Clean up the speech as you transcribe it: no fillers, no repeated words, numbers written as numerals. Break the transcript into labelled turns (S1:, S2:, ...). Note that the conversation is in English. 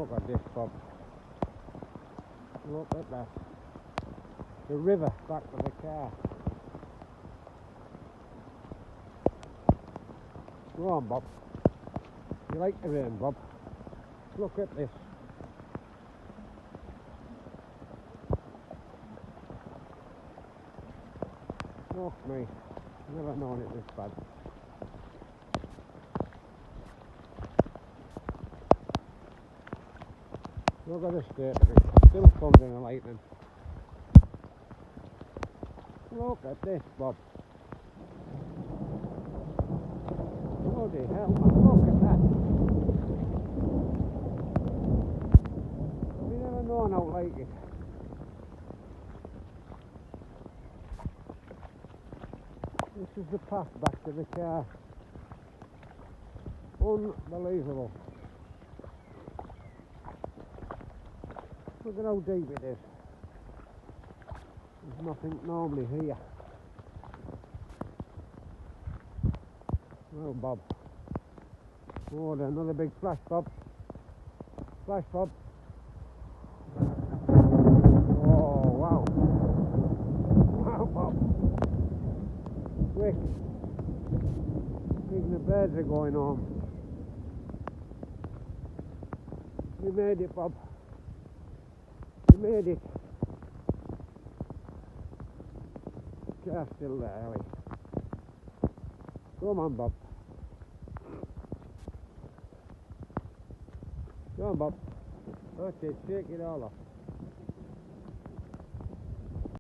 S1: Look at this, Bob. Look at that. The river back to the car. Go on, Bob. You like the rain, Bob? Look at this. Fuck me. Never known it this bad. Look at the state of it. Still thunder and lightning. Look at this, Bob. Bloody hell, man. Look at that. We never known how like it. This is the path back to the car. Unbelievable. Look at how deep it is. There's nothing normally here. Well, Bob. Oh, another big flash, Bob. Flash, Bob. Oh, wow. Wow, Bob. Quick. Even the birds are going home. We made it, Bob. We made it. Car's still there, Ellie. Come on, Bob. Come on, Bob. That's it, shake it all off.